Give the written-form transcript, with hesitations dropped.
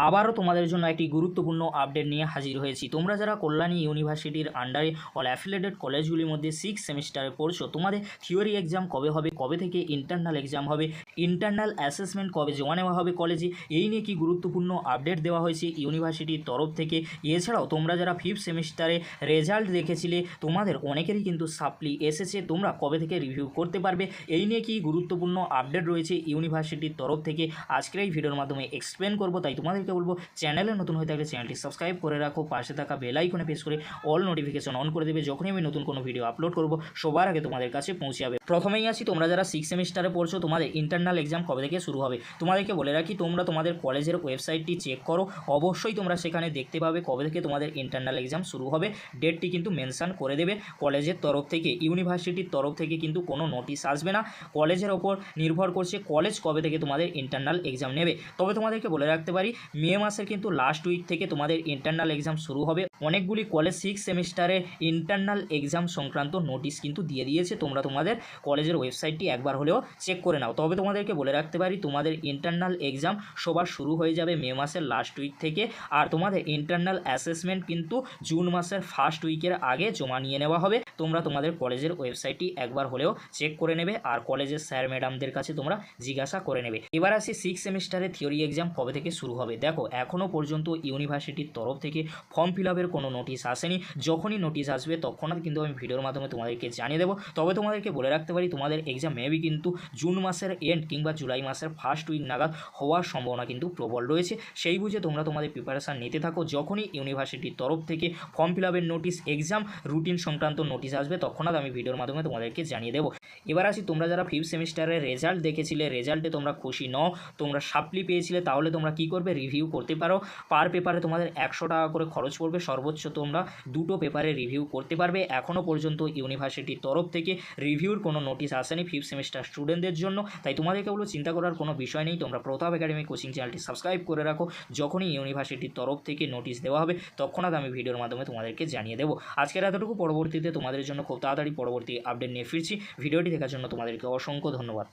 আবারও তোমাদের জন্য একটি গুরুত্বপূর্ণ আপডেট নিয়ে হাজির হয়েছি। তোমরা যারা কল্যাণী ইউনিভার্সিটির আন্ডারে অল অ্যাফিলিয়েটেড কলেজগুলির মধ্যে 6 সেমিস্টারে পড়ছো, তোমাদের থিওরি এক্সাম কবে হবে, কবে থেকে ইন্টারনাল এক্সাম হবে, ইন্টারনাল অ্যাসেসমেন্ট কবে জমা নেওয়া হবে কলেজে, এই নিয়ে কি গুরুত্বপূর্ণ আপডেট দেওয়া হয়েছে ইউনিভার্সিটির তরফ থেকে। এছাড়াও তোমরা যারা 5th সেমিস্টারে রেজাল্ট দেখেছিলে, তোমাদের অনেকেরই কিন্তু সাপ্লি এসেছে, তোমরা কবে থেকে রিভিউ করতে পারবে, এই নিয়ে কি গুরুত্বপূর্ণ আপডেট রয়েছে ইউনিভার্সিটির তরফ থেকে আজকের এই ভিডিওর মাধ্যমে এক্সপ্লেন করবো। তাই তোমাদেরকে বলবো, চ্যানেলে নতুন হয়ে থাকলে চ্যানেলটি সাবস্ক্রাইব করে রাখো, পাশে থাকা বেল আইকনে প্রেস করে অল নোটিফিকেশন অন করে দেবে। যখনই আমি নতুন কোনো ভিডিও আপলোড করব সবার আগে তোমাদের কাছে পৌঁছে যাবে। প্রথমেই আছি, তোমরা যারা 6 সেমিস্টারে পড়ছো, তোমাদের ইন্টারনাল এক্সাম কবে থেকে শুরু হবে। তোমাদেরকে বলে রাখি, তোমরা তোমাদের কলেজের ওয়েবসাইটটি চেক করো, অবশ্যই তোমরা সেখানে দেখতে পাবে কবে থেকে তোমাদের ইন্টারনাল এক্সাম শুরু হবে। ডেটটি কিন্তু মেনশন করে দেবে কলেজের তরফ থেকে, ইউনিভার্সিটির তরফ থেকে কিন্তু কোনো নোটিশ আসবে না। কলেজের ওপর নির্ভর করছে কলেজ কবে থেকে তোমাদের ইন্টারনাল এক্সাম নেবে। তবে তোমাদেরকে বলে রাখতে পারি, মে মাসের কিন্তু লাস্ট উইক থেকে তোমাদের ইন্টারনাল এক্সাম শুরু হবে। অনেকগুলি কলেজ 6 সেমিস্টারে ইন্টারনাল এক্সাম সংক্রান্ত নোটিশ কিন্তু দিয়ে দিয়েছে, তোমরা তোমাদের কলেজের ওয়েবসাইটটি একবার হলেও চেক করে নাও। তবে তোমাদেরকে বলে রাখতে পারি, তোমাদের ইন্টারনাল এক্সাম সবার শুরু হয়ে যাবে মে মাসের লাস্ট উইক থেকে, আর তোমাদের ইন্টারনাল অ্যাসেসমেন্ট কিন্তু জুন মাসের ফার্স্ট উইকের আগে জমা নিয়ে নেওয়া হবে। তোমরা তোমাদের কলেজের ওয়েবসাইটটি একবার হলেও চেক করে নেবে, আর কলেজের স্যার ম্যাডামদের কাছে তোমরা জিজ্ঞাসা করে নেবে। এবার আসি 6 সেমিস্টারের থিওরি এক্সাম কবে থেকে শুরু হবে। দেখো, এখনও পর্যন্ত ইউনিভার্সিটির তরফ থেকে ফর্ম ফিল আপের কোনো নোটিশ আসেনি। যখনই নোটিশ আসবে তখনই কিন্তু আমি ভিডিওর মাধ্যমে তোমাদেরকে জানিয়ে দেবো। তবে তোমাদেরকে বলে রাখতে পারি, তোমাদের এক্সাম মেবি কিন্তু জুন মাসের এন্ড কিংবা জুলাই মাসের ফার্স্ট উইক নাগাদ হওয়ার সম্ভাবনা কিন্তু প্রবল রয়েছে। সেই বুঝে তোমরা তোমাদের প্রিপারেশান নিতে থাকো। যখনই ইউনিভার্সিটির তরফ থেকে ফর্ম ফিল আপের নোটিশ, এক্সাম রুটিন সংক্রান্ত নোটিশ আসবে, তখনই আমি ভিডিওর মাধ্যমে তোমাদেরকে জানিয়ে দেবো। এবার আসি, তোমরা যারা 5th সেমিস্টারের রেজাল্ট দেখেছিলে, রেজাল্টে তোমরা খুশি নও, তোমরা সাপ্লি পেয়েছিলে, তাহলে তোমরা কি করবে, রিভিউ করতে পারো। পার পেপারে তোমাদের 100 টাকা করে খরচ পড়বে, সর্বোচ্চ তোমরা 2টো পেপারে রিভিউ করতে পারবে। এখনও পর্যন্ত ইউনিভার্সিটির তরফ থেকে রিভিউর কোনো নোটিশ আসেনি 5th সেমিস্টার স্টুডেন্টদের জন্য। তাই তোমাদেরকে বলো, চিন্তা করার কোনো বিষয় নেই, তোমরা প্রতাপ একাডেমি কোচিং চ্যানেলটি সাবস্ক্রাইব করে রাখো। যখনই ইউনিভার্সিটির তরফ থেকে নোটিশ দেওয়া হবে তখনই আমি ভিডিওর মাধ্যমে তোমাদেরকে জানিয়ে দেবো। আজকের এতটুকু, পরবর্তীতে তোমাদের জন্য খুব তাড়াতাড়ি পরবর্তী আপডেট নিয়ে ফিরছি। ভিডিওটি দেখার জন্য তোমাদেরকে অসংখ্য ধন্যবাদ।